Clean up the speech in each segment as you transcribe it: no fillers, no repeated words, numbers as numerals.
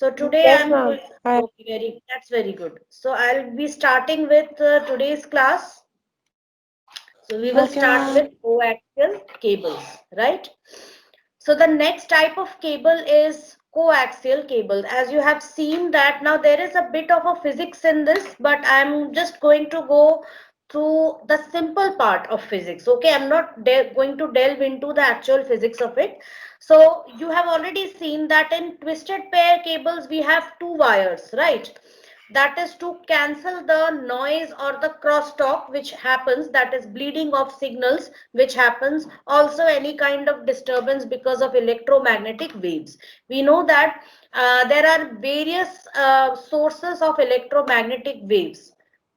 So today Yes, I'm ma'am. going. Okay, that's very good. So I'll be starting with today's class. So we will Okay, start with ma'am. coaxial cables, right? So the next type of cable is coaxial cable. As you have seen that now there is a bit of a physics in this, but I'm just going to go through the simple part of physics. Okay, I'm not going to delve into the actual physics of it. So you have already seen that in twisted pair cables we have two wires, right? That is to cancel the noise or the crosstalk which happens, that is bleeding of signals which happens, also any kind of disturbance because of electromagnetic waves. We know that there are various sources of electromagnetic waves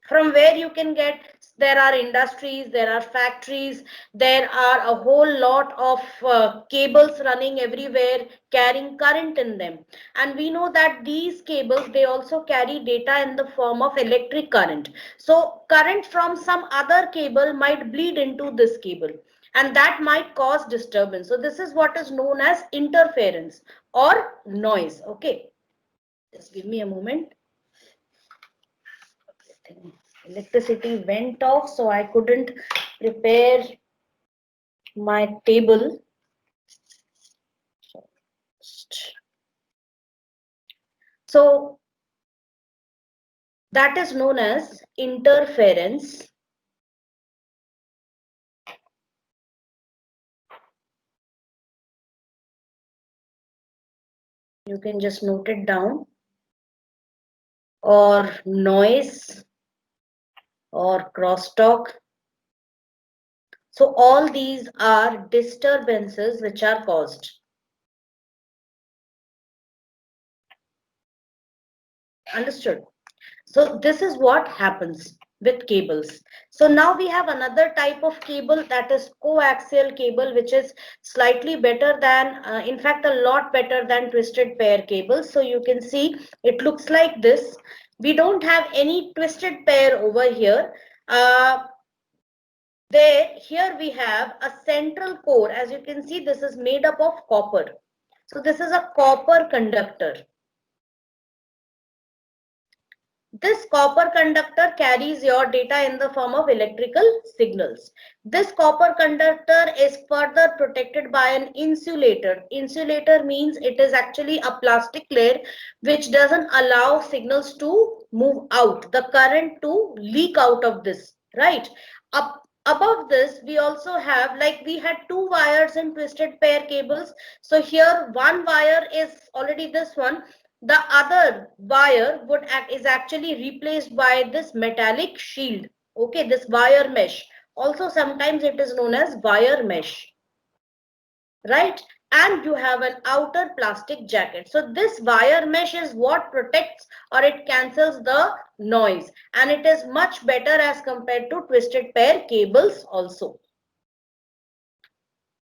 from where you can get. There are industries, there are factories, there are a whole lot of cables running everywhere carrying current in them, and we know that these cables, they also carry data in the form of electric current. So current from some other cable might bleed into this cable, and that might cause disturbance. So this is what is known as interference or noise. Okay, just give me a moment. Electricity went off, so I couldn't prepare my table. So that is known as interference. You can just note it down. Or noise or crosstalk. So all these are disturbances which are caused. Understood? So this is what happens with cables. So now we have another type of cable, that is coaxial cable, which is slightly better than, in fact, a lot better than twisted pair cables. So you can see it looks like this. We don't have any twisted pair over here. Here we have a central core. As you can see, this is made up of copper. So this is a copper conductor. This copper conductor carries your data in the form of electrical signals. This copper conductor is further protected by an insulator. Insulator means it is actually a plastic layer which doesn't allow signals to move out, the current to leak out of this, right? Above this, we also have, like we had two wires in twisted pair cables. So here one wire is already this one. The other wire is actually replaced by this metallic shield. Okay, this wire mesh. Also sometimes it is known as wire mesh, right? And you have an outer plastic jacket. So this wire mesh is what protects, or it cancels the noise, and it is much better as compared to twisted pair cables also.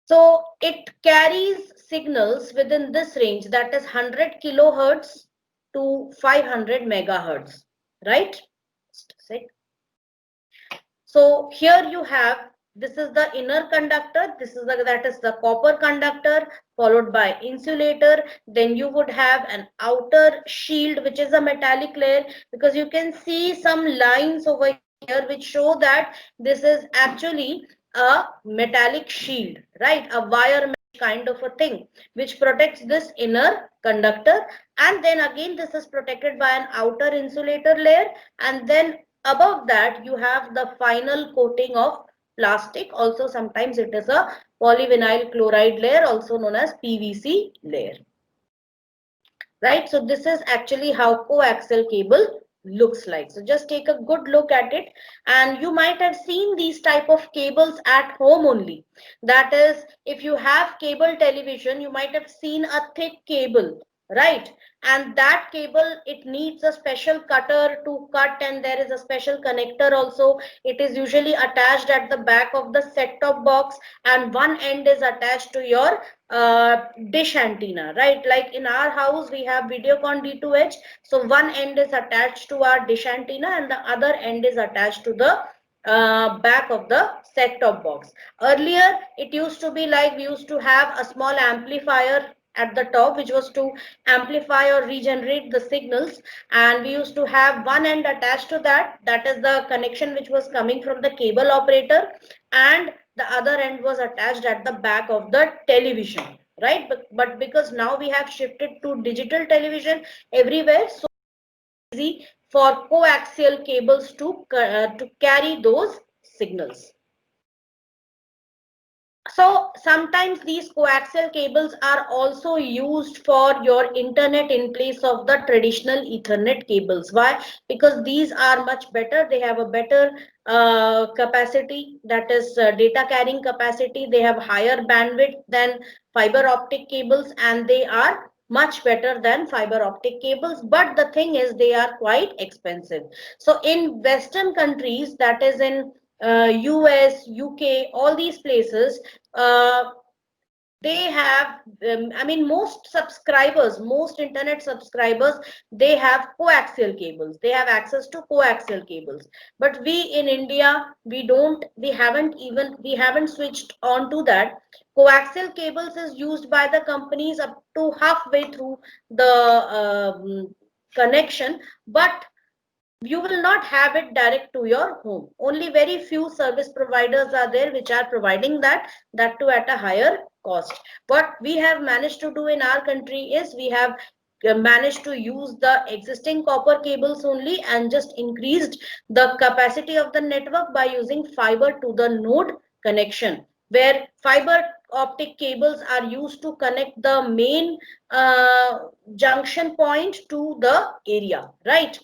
So it carries signals within this range, that is 100 kilohertz to 500 megahertz, right? So here you have, this is the inner conductor, this is that is the copper conductor, followed by insulator. Then you would have an outer shield, which is a metallic layer, because you can see some lines over here which show that this is actually a metallic shield, right? A wire mesh kind of a thing which protects this inner conductor. And then again this is protected by an outer insulator layer, and then above that you have the final coating of plastic. Also sometimes it is a polyvinyl chloride layer, also known as PVC layer, right? So this is actually how coaxial cable looks like. So just take a good look at it, and you might have seen these type of cables at home only. That is, if you have cable television, you might have seen a thick cable, right? And that cable, it needs a special cutter to cut, and there is a special connector also. It is usually attached at the back of the set-top box, and one end is attached to your dish antenna, right? Like in our house we have Videocon D2H, so one end is attached to our dish antenna and the other end is attached to the back of the set top box. Earlier it used to be like we used to have a small amplifier at the top, which was to amplify or regenerate the signals, and we used to have one end attached to that, that is the connection which was coming from the cable operator, and the other end was attached at the back of the television, right? But because now we have shifted to digital television everywhere, so easy for coaxial cables to carry those signals. So sometimes these coaxial cables are also used for your internet in place of the traditional Ethernet cables. Why? Because these are much better. They have a better capacity, that is data carrying capacity. They have higher bandwidth than fiber optic cables, and they are much better than fiber optic cables. But the thing is, they are quite expensive. So in Western countries, that is in US, UK, all these places, uh, they have, I mean, most subscribers, most internet subscribers, they have coaxial cables. They have access to coaxial cables. But we in India, we haven't switched on to that. Coaxial cables is used by the companies up to halfway through the connection, but you will not have it direct to your home. Only very few service providers are there which are providing that too at a higher cost. What we have managed to do in our country is we have managed to use the existing copper cables only and just increased the capacity of the network by using fiber to the node connection, where fiber optic cables are used to connect the main junction point to the area, right?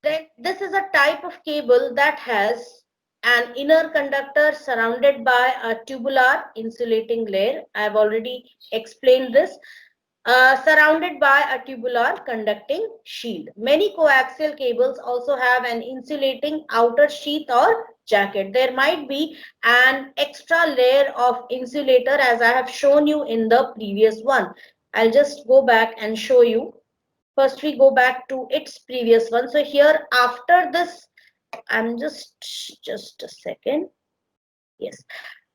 Then this is a type of cable that has an inner conductor surrounded by a tubular insulating layer. I have already explained this. Surrounded by a tubular conducting shield. Many coaxial cables also have an insulating outer sheath or jacket. There might be an extra layer of insulator, as I have shown you in the previous one. I'll just go back and show you. First we go back to its previous one. So here after this, I'm just a second. Yes,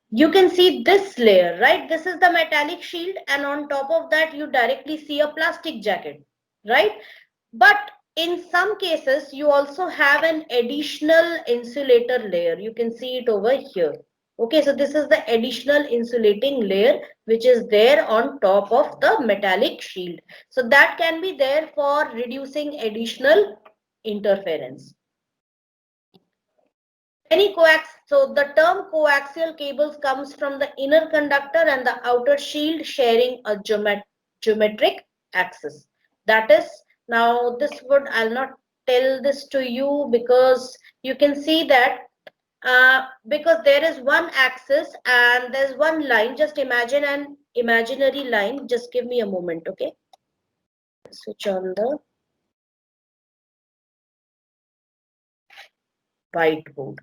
you can see this layer, right? This is the metallic shield, and on top of that you directly see a plastic jacket, right? But in some cases you also have an additional insulator layer. You can see it over here. Okay, so this is the additional insulating layer which is there on top of the metallic shield. So that can be there for reducing additional interference. So the term coaxial cables comes from the inner conductor and the outer shield sharing a geometric axis. That is, now this would, I'll not tell this to you because you can see that because there is one axis and there's one line. Just imagine an imaginary line. Just give me a moment, okay? Switch on the whiteboard.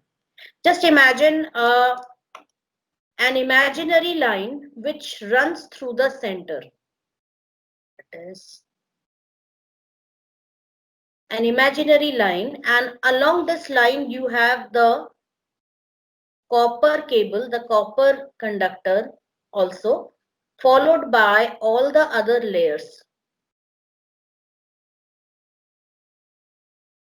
Just imagine an imaginary line which runs through the center. It is an imaginary line, and along this line you have the copper cable, the copper conductor also, followed by all the other layers.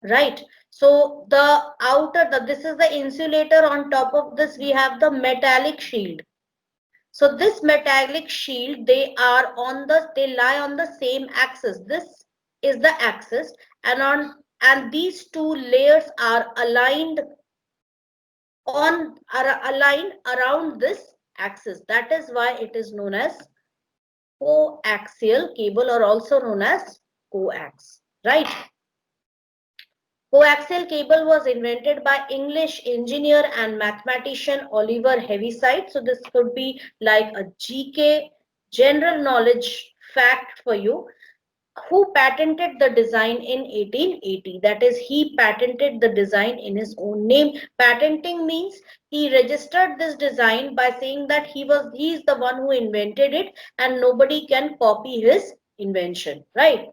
Right. So the outer, this is the insulator. On top of this, we have the metallic shield. So this metallic shield, they lie on the same axis. This is the axis, and these two layers are aligned around this axis. That is why it is known as coaxial cable, or also known as coax, right? Coaxial cable was invented by English engineer and mathematician Oliver Heaviside. So this could be like a GK, general knowledge fact for you. Who patented the design in 1880? That is, he patented the design in his own name. Patenting means he registered this design by saying that he is the one who invented it and nobody can copy his invention, right?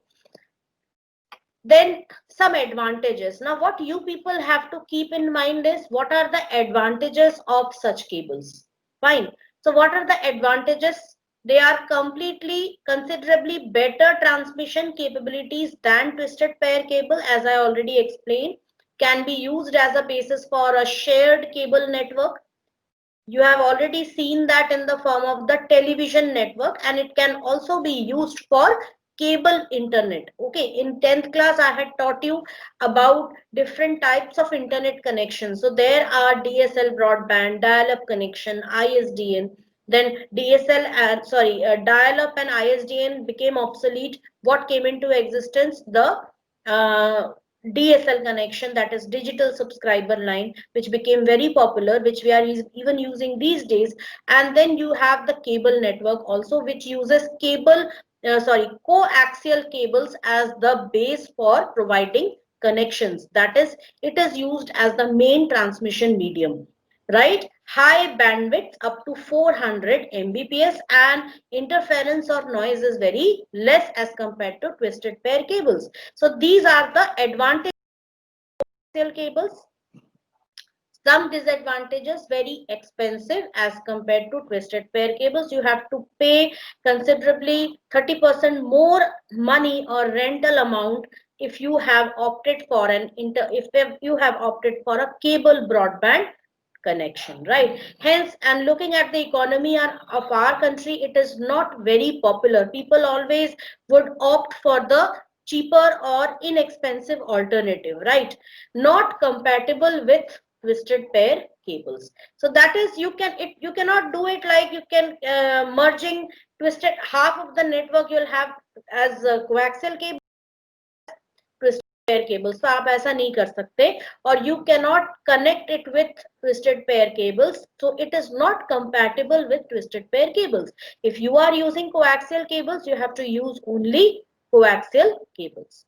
Then some advantages. Now what you people have to keep in mind is, what are the advantages of such cables? Fine. So what are the advantages? They are considerably better transmission capabilities than twisted pair cable, as I already explained. Can be used as a basis for a shared cable network. You have already seen that in the form of the television network, and it can also be used for cable internet. Okay, in 10th class I had taught you about different types of internet connections. So there are DSL broadband, dial-up connection, ISDN. Then DSL and dial-up and ISDN became obsolete. What came into existence? The DSL connection, that is digital subscriber line, which became very popular, which we are even using these days. And then you have the cable network also, which uses coaxial cables as the base for providing connections. That is, it is used as the main transmission medium, right? High bandwidth up to 400 Mbps, and interference or noise is very less as compared to twisted pair cables. So these are the advantages of coaxial cables. Some disadvantages: very expensive as compared to twisted pair cables. You have to pay considerably 30% more money or rental amount if you have opted for if you have opted for a cable broadband connection, right? Hence, and looking at the economy of our country, it is not very popular. People always would opt for the cheaper or inexpensive alternative, right? Not compatible with twisted pair cables. So that is, you cannot do it like you can merging twisted half of the network you'll have as coaxial cable, twisted pair cables. So आप ऐसा नहीं कर सकते, or you cannot connect it with twisted pair cables. So it is not compatible with twisted pair cables. If you are using coaxial cables, you have to use only coaxial cables.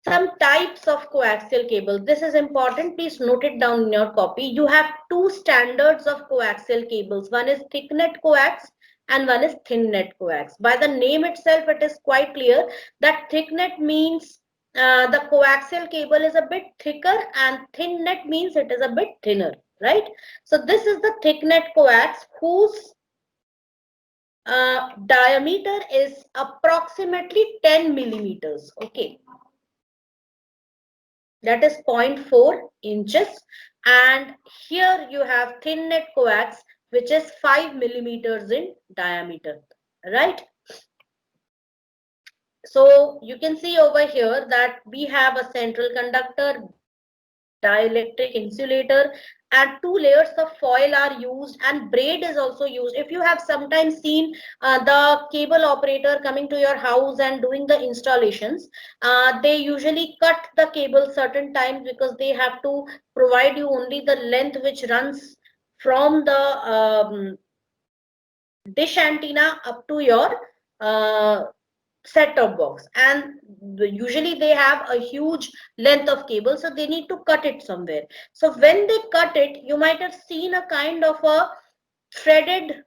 Some types of coaxial cable. This is important. Please note it down in your copy. You have two standards of coaxial cables. One is thick net coax and one is thin net coax. By the name itself, it is quite clear that thick net means the coaxial cable is a bit thicker, and thin net means it is a bit thinner, right? So this is the thick net coax, whose diameter is approximately 10 millimeters. Okay, that is 0.4 inches. And here you have thin net coax, which is 5 millimeters in diameter, right? So you can see over here that we have a central conductor, dielectric insulator, and two layers of foil are used, and braid is also used. If you have sometimes seen the cable operator coming to your house and doing the installations, they usually cut the cable certain times, because they have to provide you only the length which runs from the dish antenna up to your set-top box, and usually they have a huge length of cable, so they need to cut it somewhere. So when they cut it, you might have seen a kind of a threaded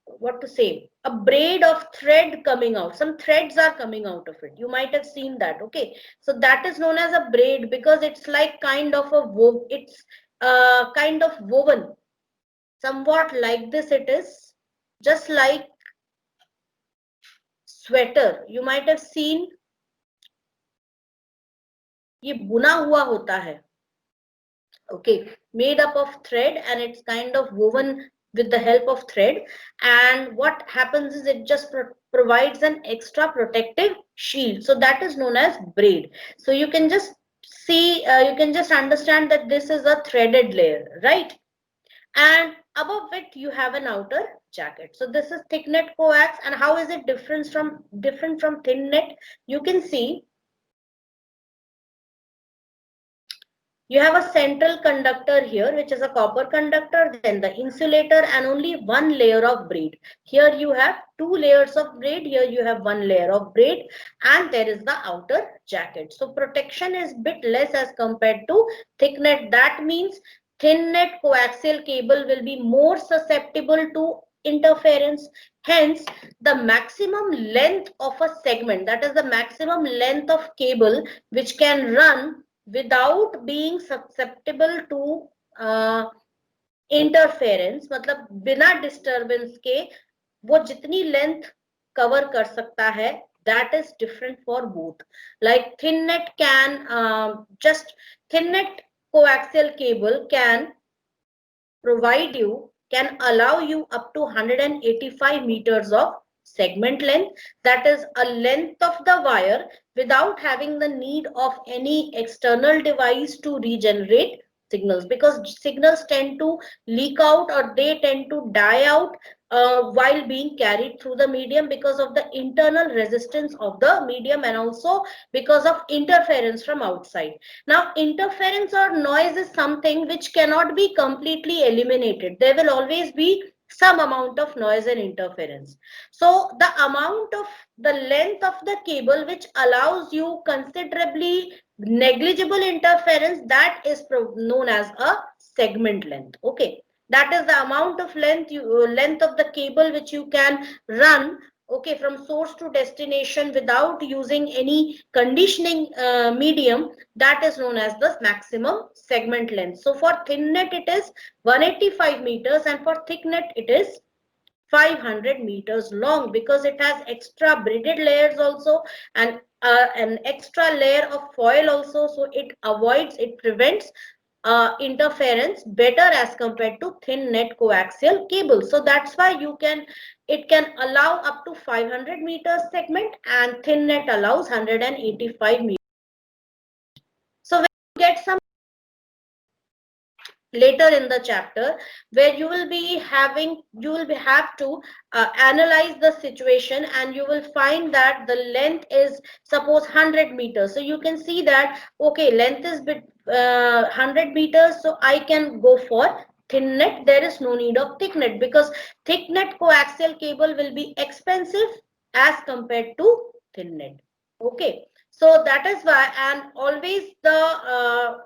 what to say, a braid of thread coming out. Some threads are coming out of it, you might have seen that. Okay, so that is known as a braid, because it's like kind of a it's kind of woven somewhat like this. It is just like sweater, you might have seen, ये बुना हुआ होता है. Okay, made up of thread, and it's kind of woven with the help of thread. And what happens is it just provides an extra protective shield. So that is known as braid. So you can just see, you can just understand that this is a threaded layer, right? And above it you have an outer jacket. So this is thick net coax. And how is it different from thin net? You can see you have a central conductor here, which is a copper conductor, then the insulator, and only one layer of braid. Here you have two layers of braid, here you have one layer of braid, and there is the outer jacket. So protection is bit less as compared to thick net. That means thin net coaxial cable will be more susceptible to interference. Hence, the maximum length of a segment, that is the maximum length of cable which can run without being susceptible to interference मतलब बिना disturbance के वो जितनी length cover कर सकता है, that is different for both. Like thin net can just thin net coaxial cable can allow you up to 185 meters of segment length, that is a length of the wire without having the need of any external device to regenerate signals, because signals tend to leak out or they tend to die out while being carried through the medium because of the internal resistance of the medium and also because of interference from outside. Now, interference or noise is something which cannot be completely eliminated. There will always be some amount of noise and interference. So, the amount of the length of the cable which allows you considerably negligible interference, that is known as a segment length. Okay, that is the amount of length of the cable which you can run, okay, from source to destination without using any conditioning medium, that is known as the maximum segment length. So for thin net it is 185 meters and for thick net it is 500 meters long, because it has extra braided layers also and an extra layer of foil also, so it prevents interference better as compared to thin net coaxial cable. So that's why it can allow up to 500 meters segment and thin net allows 185 meters. So when you get some later in the chapter where you will have to analyze the situation, and you will find that the length is suppose 100 meters, so you can see that okay, length is 100 meters, so I can go for thin net. There is no need of thick net because thick net coaxial cable will be expensive as compared to thin net. Okay, so that is why, and always the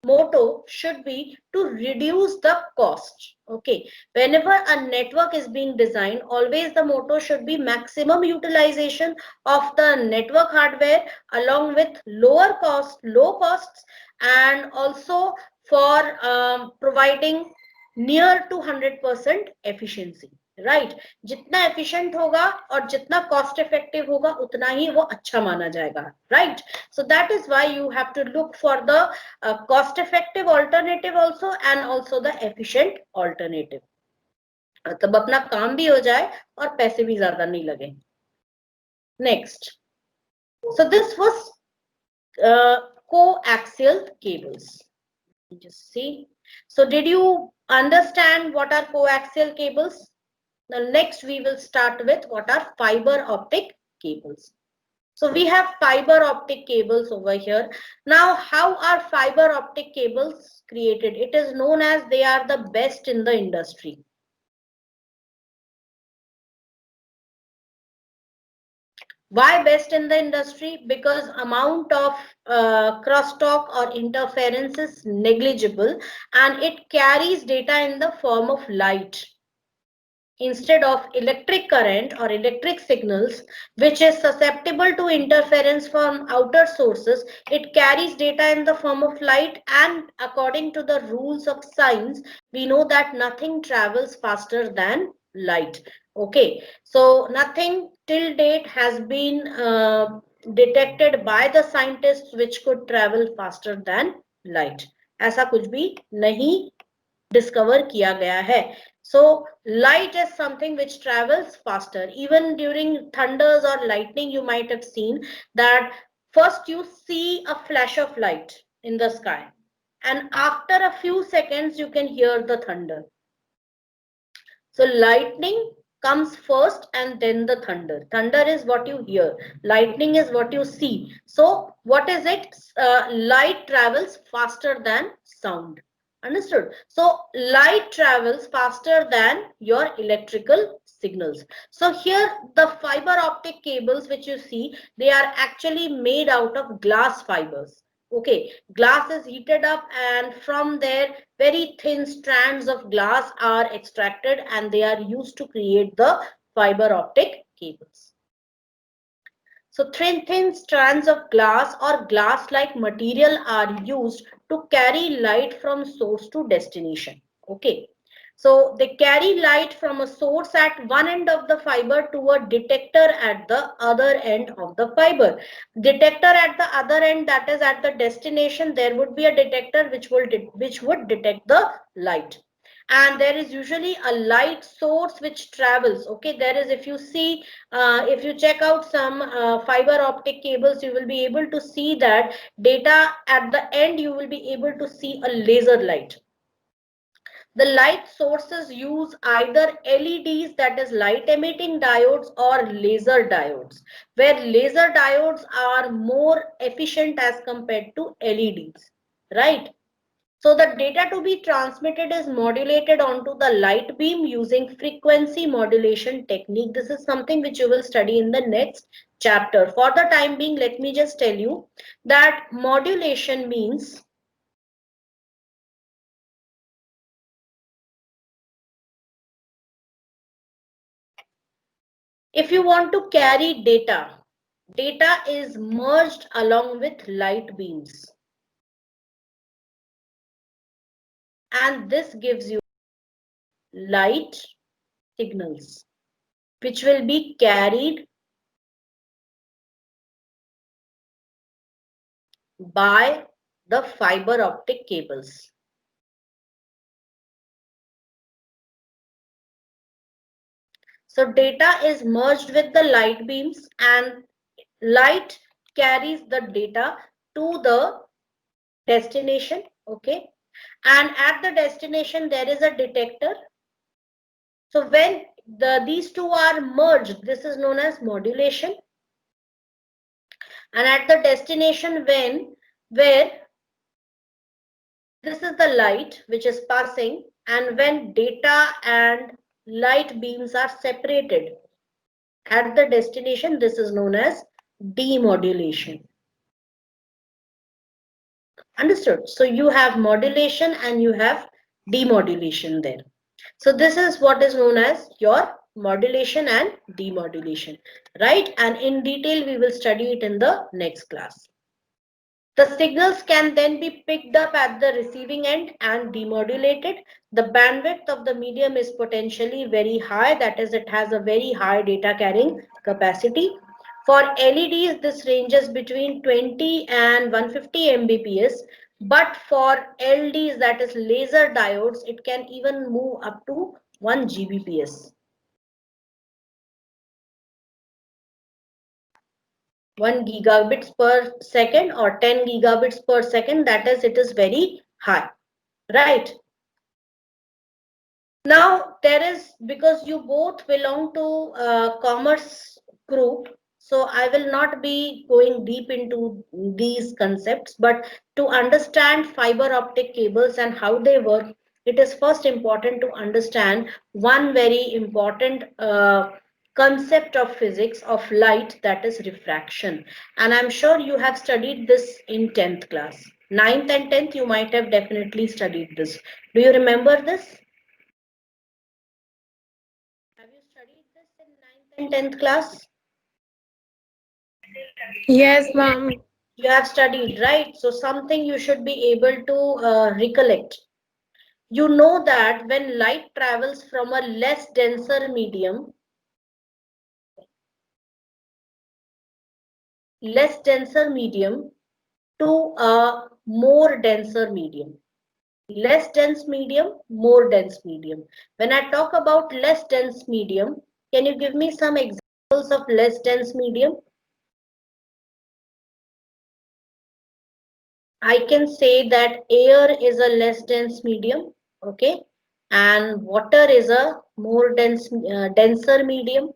motto should be to reduce the cost. Okay, whenever a network is being designed, always the motto should be maximum utilization of the network hardware along with low costs, and also for providing near to 100% efficiency. Right जितना efficient होगा और जितना cost effective होगा उतना ही वो अच्छा माना जाएगा. Right so that is why you have to look for the cost effective alternative also and also the efficient alternative. तब अपना काम भी हो जाए और पैसे भी ज्यादा नहीं लगे. Next, so this was coaxial cables. Just see. So did you understand what are coaxial cables? Now next we will start with what are fiber optic cables. So we have fiber optic cables over here. Now how are fiber optic cables created? It is known as they are the best in the industry. Why best in the industry? Because amount of crosstalk or interference is negligible and it carries data in the form of light instead of electric current or electric signals, which is susceptible to interference from outer sources. It carries data in the form of light, and according to the rules of science, we know that nothing travels faster than light. Okay, so nothing till date has been detected by the scientists which could travel faster than light. ऐसा कुछ भी नहीं discover किया गया है. So light is something which travels faster. Even during thunders or lightning, you might have seen that first you see a flash of light in the sky, and after a few seconds you can hear the thunder. So lightning comes first and then the thunder. Thunder is what you hear. Lightning is what you see. So what is it? Light travels faster than sound. Understood? So light travels faster than your electrical signals. So here the fiber optic cables which you see, they are actually made out of glass fibers. Okay, glass is heated up and from there very thin strands of glass are extracted and they are used to create the fiber optic cables. So thin strands of glass or glass-like material are used to carry light from source to destination. Okay. So they carry light from a source at one end of the fiber to a detector at the other end of the fiber. Detector at the other end, that is at the destination, there would be a detector which would detect the light. And there is usually a light source which travels. Okay, there is, if you see, if you check out some fiber optic cables, you will be able to see that data at the end, you will be able to see a laser light. The light sources use either LEDs, that is light emitting diodes, or laser diodes, where laser diodes are more efficient as compared to LEDs, right? So the data to be transmitted is modulated onto the light beam using frequency modulation technique. This is something which you will study in the next chapter. For the time being, let me just tell you that modulation means if you want to carry data, data is merged along with light beams. And this gives you light signals, which will be carried by the fiber optic cables. So data is merged with the light beams, and light carries the data to the destination. Okay. And at the destination, there is a detector. So when these two are merged, this is known as modulation. And at the destination, where this is the light which is passing, and when data and light beams are separated at the destination, this is known as demodulation. Understood? So you have modulation and you have demodulation there. So this is what is known as your modulation and demodulation, right? And in detail, we will study it in the next class. The signals can then be picked up at the receiving end and demodulated. The bandwidth of the medium is potentially very high, that is, it has a very high data carrying capacity. For LEDs, this ranges between 20 and 150 Mbps, but for LDs, that is laser diodes, it can even move up to 1 Gbps. 1 gigabits per second or 10 gigabits per second, that is, it is very high, right? Now there is, because you both belong to commerce group, so I will not be going deep into these concepts, but to understand fiber optic cables and how they work, it is first important to understand one very important concept of physics of light, that is refraction. And I'm sure you have studied this in 10th class. 9th and 10th, you might have definitely studied this. Do you remember this? Have you studied this in 9th and 10th class? Yes, ma'am. You have studied, right? So something you should be able to recollect. You know that when light travels from a less denser medium to a more denser medium. Less dense medium, more dense medium. When I talk about less dense medium, can you give me some examples of less dense medium? I can say that air is a less dense medium, okay, and water is a more denser medium.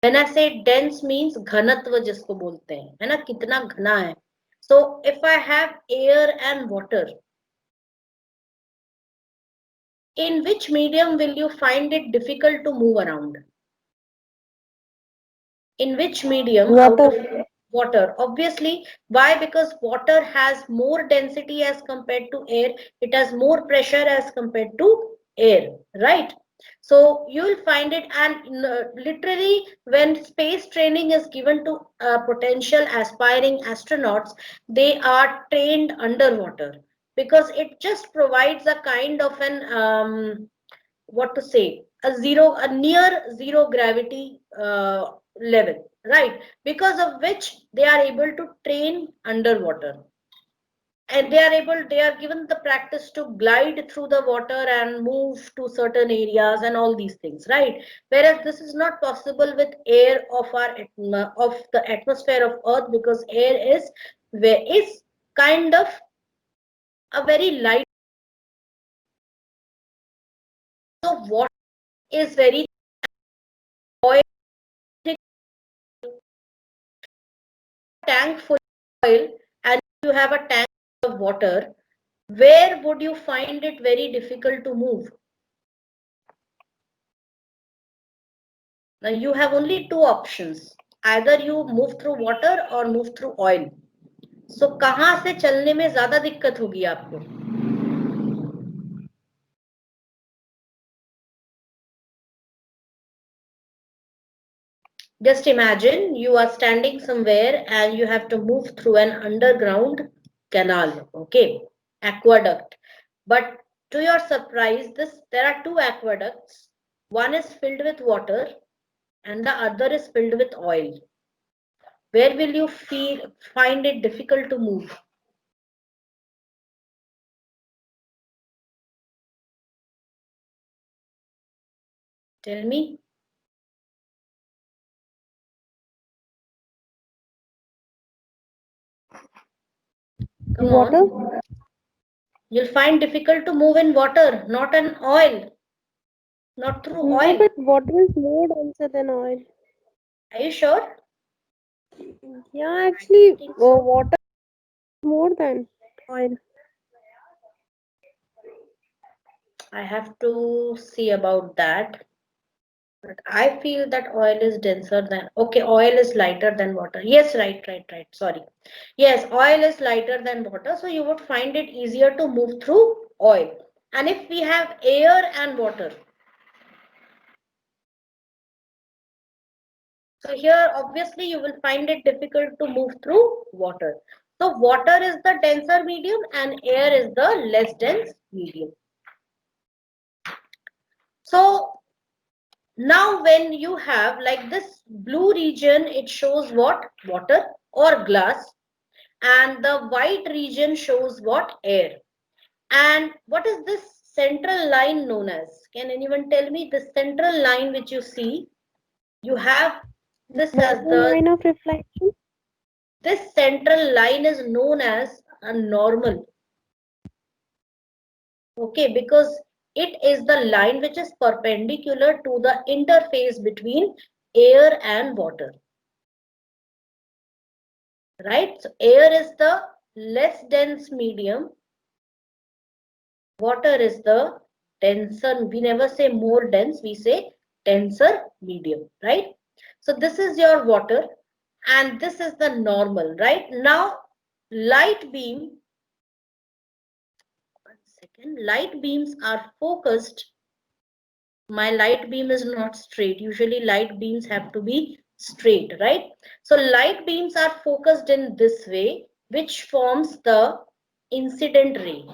When I say dense means घनत्व जिसको बोलते हैं, है ना, कितना घना है. So if I have air and water, in which medium will you find it difficult to move around? In which medium out Water. of water? Obviously. Why? Because water has more density as compared to air. It has more pressure as compared to air, right? So you will find it, and literally when space training is given to potential aspiring astronauts, they are trained underwater, because it just provides a kind of an what to say, a near zero gravity level, right? Because of which they are able to train underwater, and they are given the practice to glide through the water and move to certain areas and all these things, right? Whereas this is not possible with air of of the atmosphere of earth, because air is kind of a very light. So water is very oil. Tank full of oil and you have a tank of water, where would you find it very difficult to move? Now you have only two options. Either you move through water or move through oil. So कहाँ से चलने में ज्यादा दिक्कत होगी आपको? Just imagine you are standing somewhere and you have to move through an underground canal, okay, aqueduct. But to your surprise, there are two aqueducts. One is filled with water and the other is filled with oil. Where will you find it difficult to move? Tell me. Come Water? on. You'll find difficult to move in water, not in oil, not through No, oil. but water is more denser than oil. Are you sure? Yeah, I don't actually, think so. water is more than oil. I have to see about that. But I feel that oil is denser than, okay, oil is lighter than water. Yes, right. Sorry. Yes, oil is lighter than water, so you would find it easier to move through oil. And if we have air and water, so here obviously you will find it difficult to move through water. So water is the denser medium and air is the less dense medium. So now when you have like this blue region, it shows what? Water or glass, and the white region shows what? Air. And what is this central line known as? Can anyone tell me the central line which you see? You have this That's as the the, line of reflection. this central line is known as a normal. Okay, because it is the line which is perpendicular to the interface between air and water. Right? So air is the less dense medium, water is the denser. We never say more dense, we say denser medium, right? So this is your water and this is the normal, right? Now light beam, one second, light beams are focused. My light beam is not straight. Usually light beams have to be straight, right? So light beams are focused in this way, which forms the incident ray,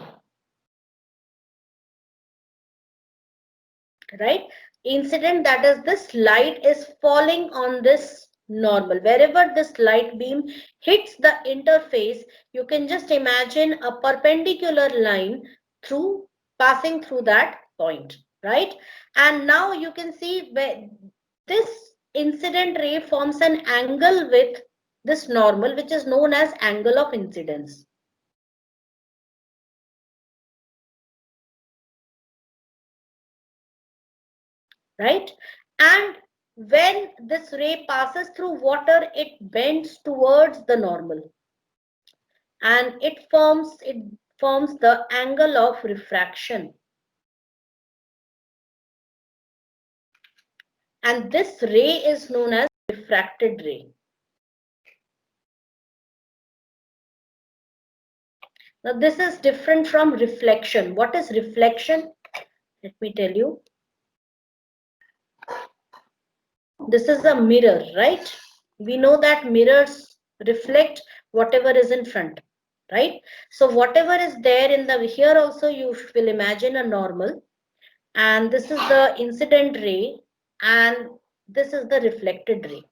right? Incident, that is, this light is falling on this normal. Wherever this light beam hits the interface, you can just imagine a perpendicular line through, passing through that point, right? And now you can see where this incident ray forms an angle with this normal, which is known as angle of incidence, right? And when this ray passes through water, it bends towards the normal and it forms the angle of refraction. And this ray is known as refracted ray. Now this is different from reflection. What is reflection? Let me tell you. This is a mirror, right? We know that mirrors reflect whatever is in front, right? So whatever is there in the, here also you will imagine a normal, and this is the incident ray, and this is the reflected ray.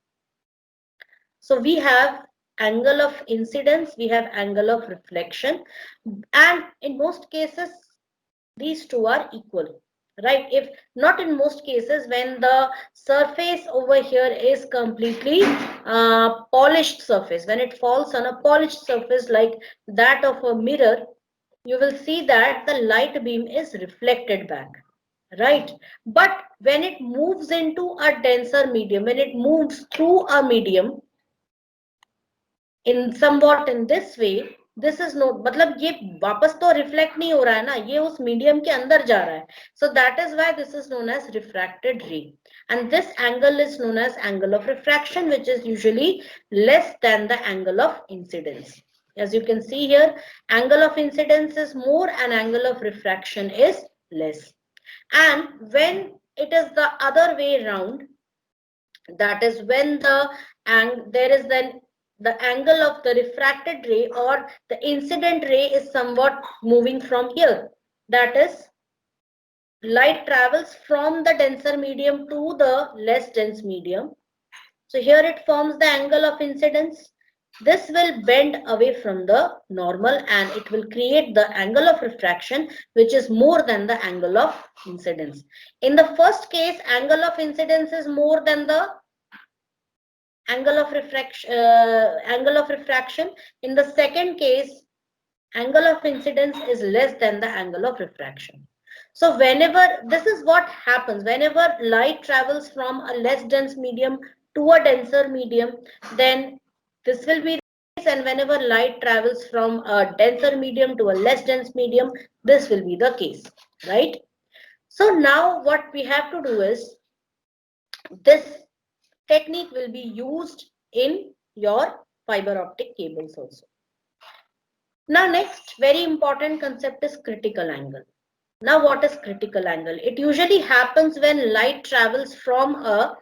So we have angle of incidence, we have angle of reflection, and in most cases these two are equal, right? If not in most cases, when the surface over here is completely polished surface, when it falls on a polished surface like that of a mirror, you will see that the light beam is reflected back, right? But when it moves into a denser medium, when it moves through a medium in somewhat in this way, this is no, मतलब ये वापस तो reflect नहीं हो रहा है ना, ये उस medium के अंदर जा रहा है. So that is why this is known as refracted ray, and this angle is known as angle of refraction, which is usually less than the angle of incidence. As you can see here, angle of incidence is more and angle of refraction is less. And when it is the other way around, that is when the there is then the angle of the refracted ray or the incident ray is somewhat moving from here, that is light travels from the denser medium to the less dense medium. So here it forms the angle of incidence. This will bend away from the normal and it will create the angle of refraction, which is more than the angle of incidence. In the first case, angle of incidence is more than the angle of refraction. In the second case, angle of incidence is less than the angle of refraction. So whenever, this is what happens whenever light travels from a less dense medium to a denser medium, then this will be the case, and whenever light travels from a denser medium to a less dense medium, this will be the case, right? So now what we have to do is, this technique will be used in your fiber optic cables also. Now next very important concept is critical angle. Now what is critical angle? It usually happens when light travels from a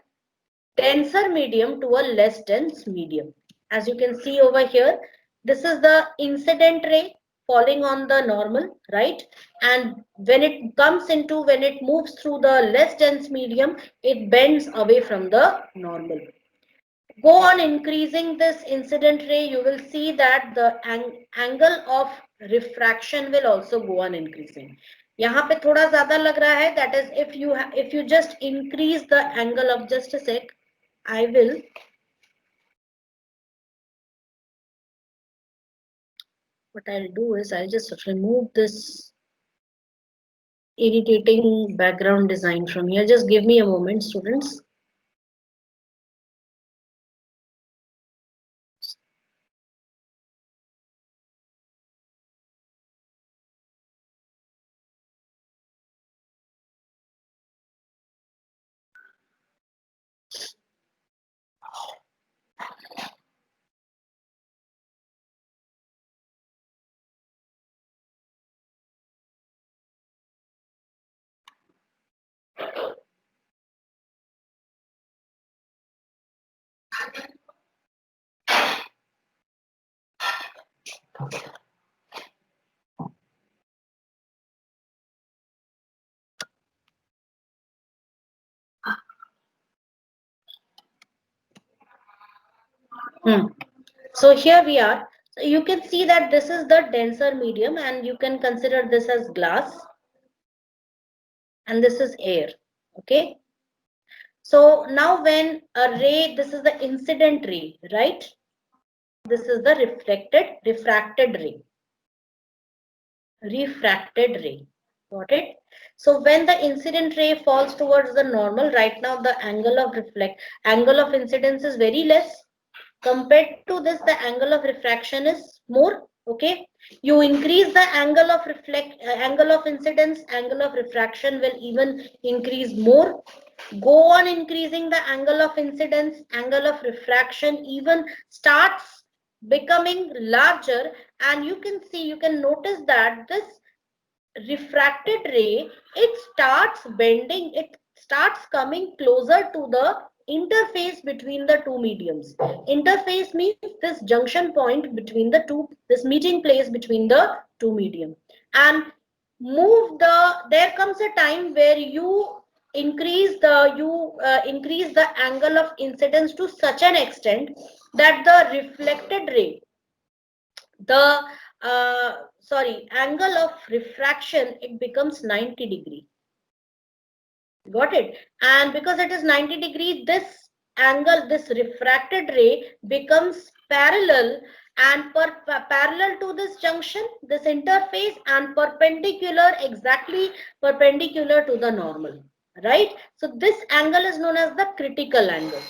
denser medium to a less dense medium. As you can see over here, this is the incident ray falling on the normal, right? And when it moves through the less dense medium, it bends away from the normal. Go on increasing this incident ray, you will see that the angle of refraction will also go on increasing. यहाँ पे थोड़ा ज़्यादा लग रहा है, that is if you just increase the angle of, just a sec, I will, what I'll do is I'll just remove this irritating background design from here. Just give me a moment, students. So here we are. So you can see that this is the denser medium, and you can consider this as glass, and this is air. Okay. So now when a ray, this is the incident ray, right? This is the refracted ray. Refracted ray. Got it? So when the incident ray falls towards the normal, right now the angle of incidence is very less. Compared to this, the angle of refraction is more. Okay, you increase the angle of angle of incidence, angle of refraction will even increase more. Go on increasing the angle of incidence, angle of refraction even starts becoming larger, and you can notice that this refracted ray, it starts bending, it starts coming closer to the interface between the two mediums. Interface means this junction point between the two, this meeting place between the two medium. And there comes a time where you increase the angle of incidence to such an extent that the reflected ray, the angle of refraction, it becomes 90 degree. Got it? And because it is 90 degree, this angle, this refracted ray becomes parallel and parallel to this junction, this interface, and exactly perpendicular to the normal, right? So this angle is known as the critical angle,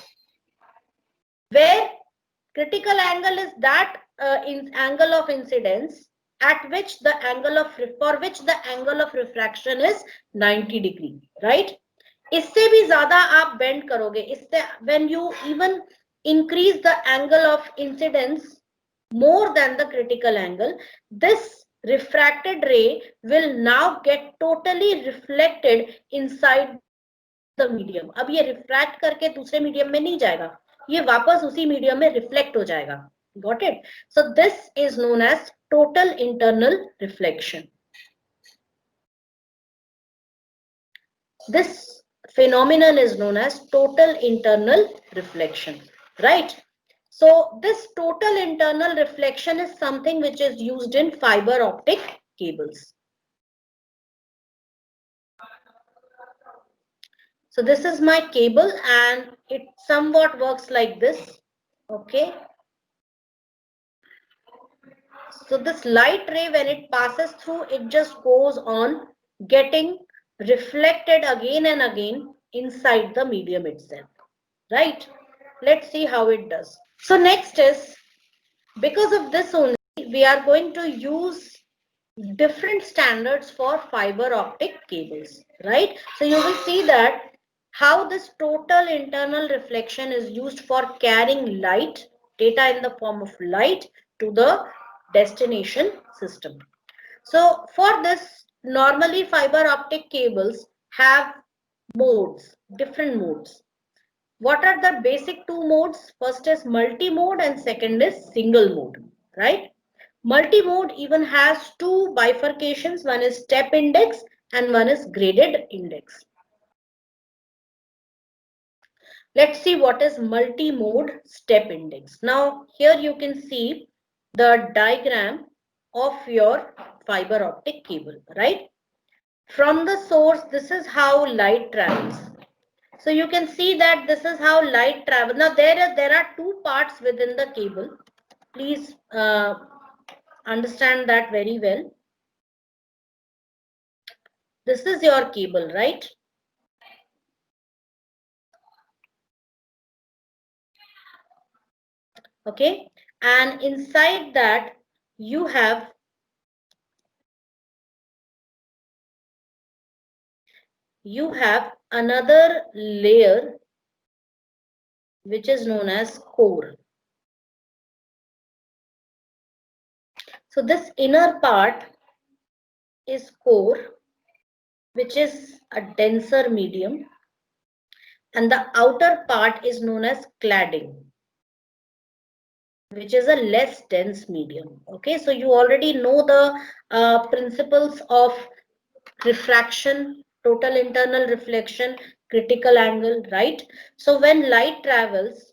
where critical angle is that angle of incidence at which the angle of refraction is 90 degree, right? इससे भी ज्यादा आप bend करोगे, इससे when you even increase the angle of incidence more than the critical angle, this refracted ray will now get totally reflected inside the medium. अब ये refract करके दूसरे medium में नहीं जाएगा, ये वापस उसी medium में reflect हो जाएगा. Got it? So this is known as total internal reflection. This phenomenon is known as total internal reflection, right? So this total internal reflection is something which is used in fiber optic cables. So this is my cable and it somewhat works like this. Okay. So this light ray, when it passes through, it just goes on getting reflected again and again inside the medium itself, right? Let's see how it does. So next is, because of this only, we are going to use different standards for fiber optic cables, right? So you will see that how this total internal reflection is used for carrying light, data in the form of light, to the destination system. So for this, normally fiber optic cables have modes, different modes. What are the basic two modes? First is multi-mode and second is single mode, right? Multi-mode even has two bifurcations. One is step index and one is graded index. Let's see what is multi-mode step index. Now here you can see the diagram of your fiber optic cable, right? From the source, this is how light travels. So you can see that this is how light travels. Now there are two parts within the cable. Please understand that very well. This is your cable, right? Okay, and inside that you have another layer which is known as core. So this inner part is core, which is a denser medium, and the outer part is known as cladding, which is a less dense medium. Okay, so you already know the principles of refraction, total internal reflection, critical angle, right? So when light travels,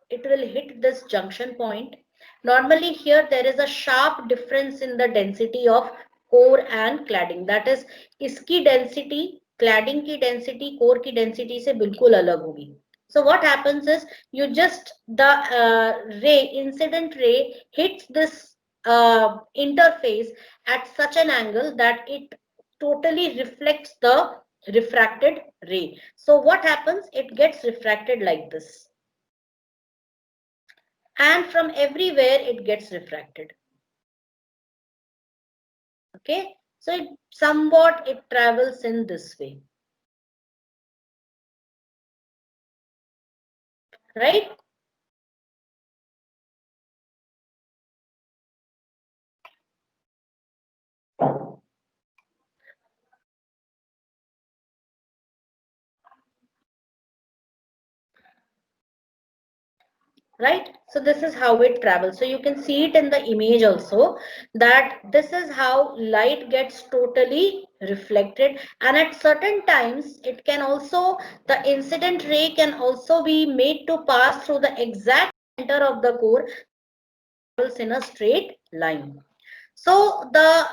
it will hit this junction point. Normally here there is a sharp difference in the density of core and cladding. That is, iski density, cladding ki density, core ki density se bilkul alag hogi. So what happens is, you just the incident ray hits this interface at such an angle that it totally reflects the refracted ray. So what happens? It gets refracted like this, and from everywhere it gets refracted. Okay, so it travels in this way, right? right? So this is how it travels. So you can see it in the image also, that this is how light gets totally reflected, and at certain times it can also, the incident ray can also be made to pass through the exact center of the core, travels in a straight line. So the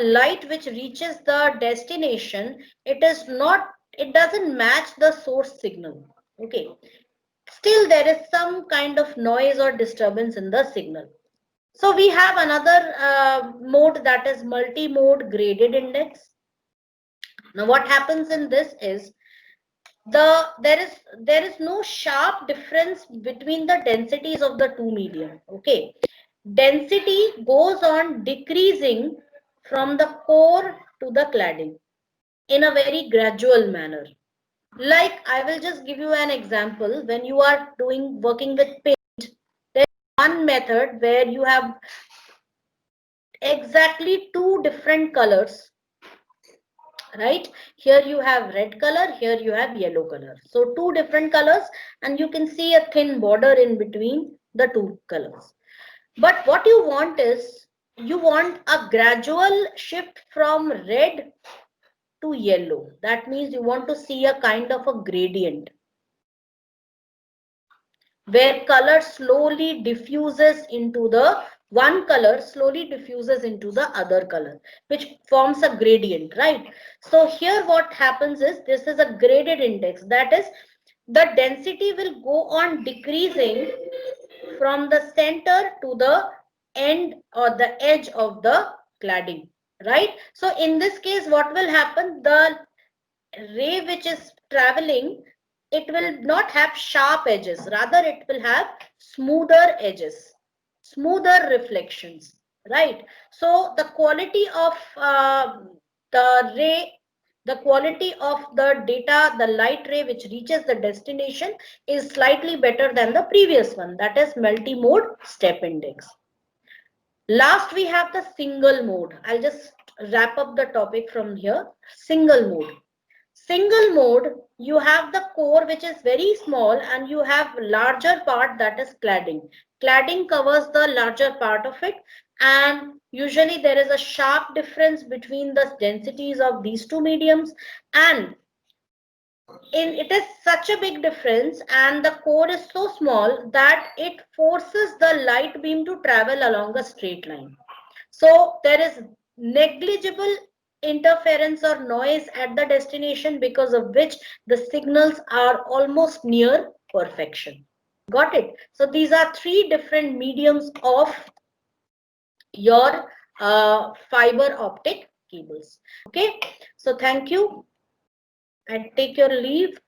light which reaches the destination, it doesn't match the source signal. Okay, still there is some kind of noise or disturbance in the signal. So we have another mode, that is multi-mode graded index. Now what happens in this is, there is no sharp difference between the densities of the two medium. Okay, density goes on decreasing from the core to the cladding in a very gradual manner. Like, I will just give you an example. When you are working with paint, there's one method where you have exactly two different colors, right? Here you have red color, here you have yellow color. So two different colors, and you can see a thin border in between the two colors. But what you want is, you want a gradual shift from red to yellow. That means you want to see a kind of a gradient, where color slowly diffuses into the one color, slowly diffuses into the other color, which forms a gradient, right? So here what happens is, this is a graded index, that is, the density will go on decreasing from the center to the end or the edge of the cladding, right? So in this case, what will happen, the ray which is traveling, it will not have sharp edges, rather it will have smoother edges, smoother reflections, right? So the quality of the ray, the quality of the data, the light ray which reaches the destination, is slightly better than the previous one, that is multi-mode step index. Last, we have the single mode. I'll just wrap up the topic from here. Single mode. Single mode, you have the core which is very small, and you have larger part, that is cladding. Cladding covers the larger part of it, and usually there is a sharp difference between the densities of these two mediums, and it is such a big difference, and the core is so small that it forces the light beam to travel along a straight line. So there is negligible interference or noise at the destination, because of which the signals are almost near perfection. Got it? So these are three different mediums of your fiber optic cables. Okay, so thank you. I take your leave.